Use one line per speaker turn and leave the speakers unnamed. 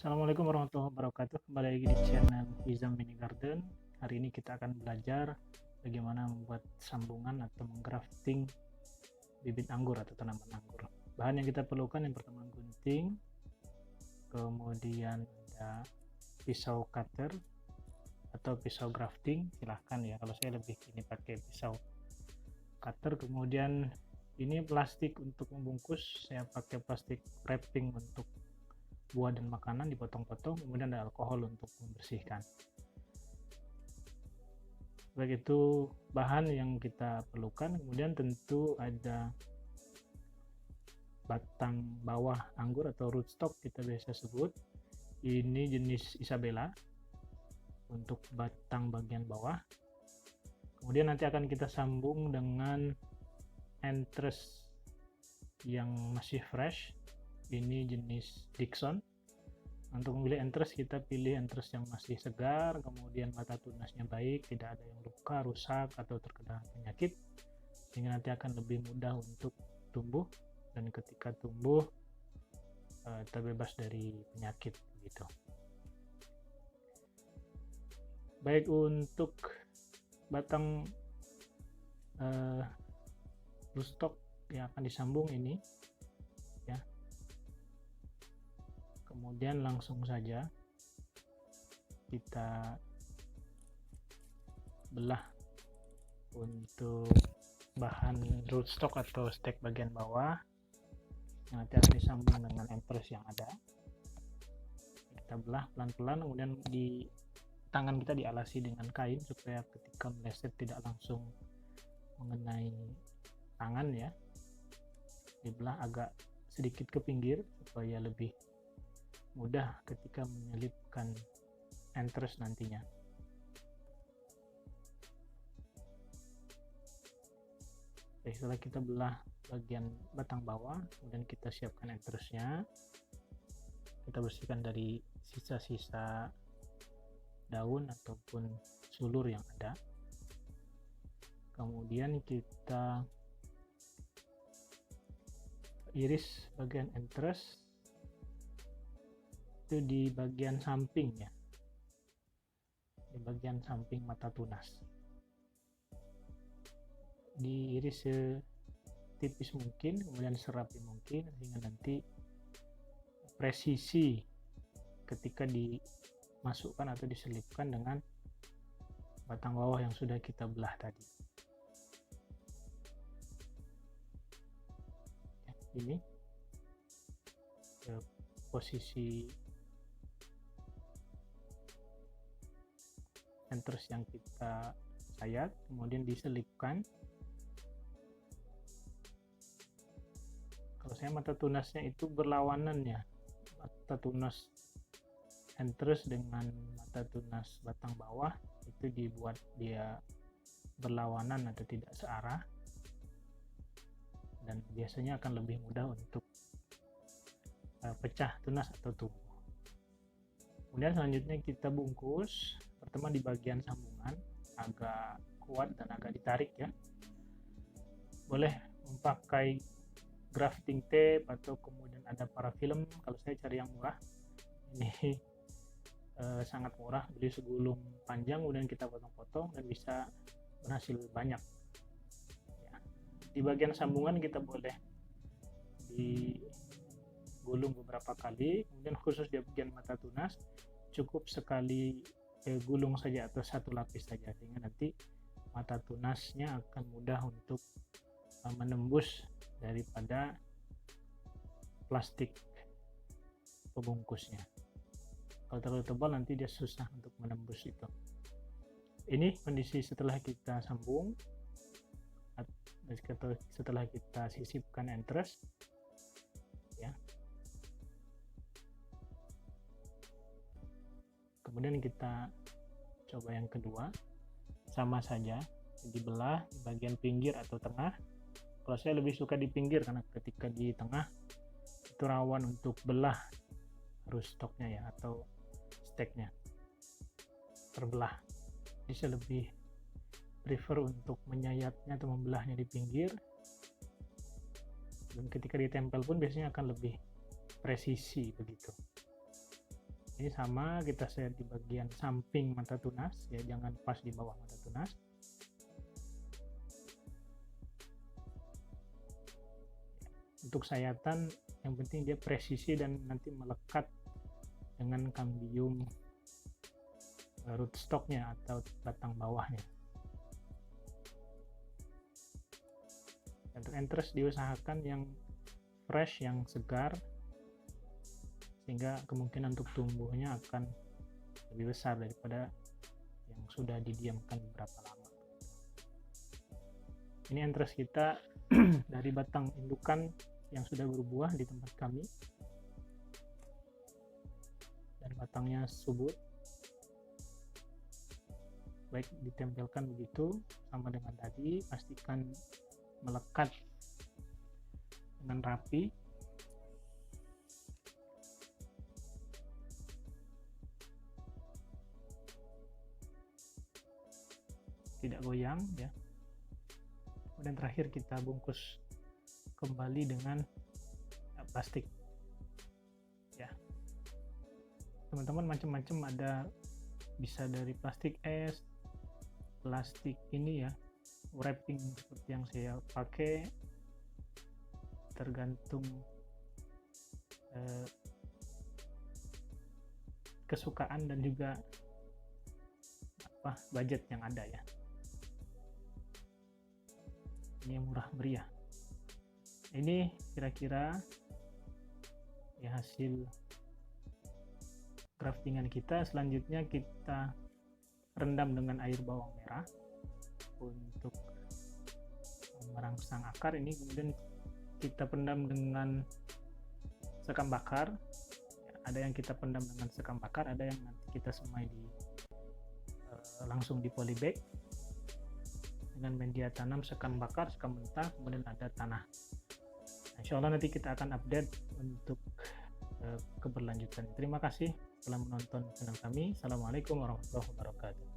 Assalamualaikum warahmatullahi wabarakatuh. Kembali lagi di channel Hizam Mini Garden. Hari ini kita akan belajar bagaimana membuat sambungan atau menggrafting bibit anggur atau tanaman anggur. Bahan yang kita perlukan yang pertama gunting, kemudian ada pisau cutter atau pisau grafting, silahkan ya. Kalau saya lebih ini pakai pisau cutter. Kemudian ini plastik untuk membungkus, saya pakai plastik wrapping untuk buah dan makanan dipotong-potong, kemudian ada alkohol untuk membersihkan. Baik, itu bahan yang kita perlukan. Kemudian tentu ada batang bawah anggur atau rootstock kita biasa sebut. Ini jenis Isabella untuk batang bagian bawah. Kemudian nanti akan kita sambung dengan entres yang masih fresh. Ini jenis Dickson. Untuk memilih entres kita pilih entres yang masih segar, kemudian mata tunasnya baik, tidak ada yang luka, rusak atau terkena penyakit, sehingga nanti akan lebih mudah untuk tumbuh, dan ketika tumbuh terbebas dari penyakit gitu. Baik, untuk batang rootstock yang akan disambung ini ya, kemudian langsung saja kita belah untuk bahan rootstock atau stek bagian bawah yang nanti akan disambung dengan entres yang ada. Kita belah pelan-pelan, kemudian di tangan kita dialasi dengan kain supaya ketika meleset tidak langsung mengenai tangan ya. Dibelah agak sedikit ke pinggir supaya lebih mudah ketika menyelipkan entres nantinya. Oke, setelah kita belah bagian batang bawah, kemudian kita siapkan entresnya. Kita bersihkan dari sisa-sisa daun ataupun sulur yang ada. Kemudian kita iris bagian entres itu di bagian samping ya, di bagian samping mata tunas. Diiris setipis mungkin, kemudian serapi mungkin, sehingga nanti presisi ketika dimasukkan atau diselipkan dengan batang bawah yang sudah kita belah tadi. Ini posisi entres yang kita sayat, kemudian diselipkan. Kalau saya mata tunasnya itu berlawanan ya, mata tunas entres dengan mata tunas batang bawah itu dibuat dia berlawanan atau tidak searah, dan biasanya akan lebih mudah untuk pecah tunas atau tumbuh. Kemudian selanjutnya kita bungkus. Pertama di bagian sambungan agak kuat dan agak ditarik ya. Boleh memakai grafting tape atau kemudian ada parafilm. Kalau saya cari yang murah, ini sangat murah, beli segulung panjang kemudian kita potong-potong dan bisa berhasil banyak ya. Di bagian sambungan kita boleh digulung beberapa kali, kemudian khusus di bagian mata tunas cukup sekali gulung saja atau satu lapis saja, sehingga nanti mata tunasnya akan mudah untuk menembus daripada plastik pembungkusnya. Kalau terlalu tebal nanti dia susah untuk menembus itu. Ini kondisi setelah kita sambung, setelah kita sisipkan entres ya. Kemudian kita coba yang kedua, sama saja dibelah di bagian pinggir atau tengah. Kalau saya lebih suka di pinggir karena ketika di tengah itu rawan untuk belah rootstocknya ya, atau steknya terbelah. Jadi saya lebih prefer untuk menyayatnya atau membelahnya di pinggir, dan ketika ditempel pun biasanya akan lebih presisi begitu. Ini sama, kita set di bagian samping mata tunas ya, jangan pas di bawah mata tunas. Untuk sayatan yang penting dia presisi dan nanti melekat dengan kambium rootstocknya atau batang bawahnya. Untuk entres diusahakan yang fresh, yang segar, sehingga kemungkinan untuk tumbuhnya akan lebih besar daripada yang sudah didiamkan beberapa lama. Ini entres kita dari batang indukan yang sudah berbuah di tempat kami, dan batangnya subur. Baik, ditempelkan begitu sama dengan tadi, pastikan melekat dengan rapi. Tidak goyang ya. Kemudian terakhir kita bungkus kembali dengan plastik ya. Teman-teman, macam-macam, ada bisa dari plastik es, plastik ini ya, wrapping seperti yang saya pakai, tergantung kesukaan dan juga budget yang ada ya. Ini yang murah meriah. Ini kira-kira ya hasil craftingan kita. Selanjutnya kita rendam dengan air bawang merah untuk merangsang akar. Ini kemudian kita pendam dengan sekam bakar. Ada yang kita pendam dengan sekam bakar, ada yang nanti kita semai langsung di polybag dengan media tanam, sekam bakar, sekam mentah, kemudian ada tanah. Insya Allah nanti kita akan update untuk keberlanjutan. Terima kasih telah menonton channel kami. Assalamualaikum warahmatullahi wabarakatuh.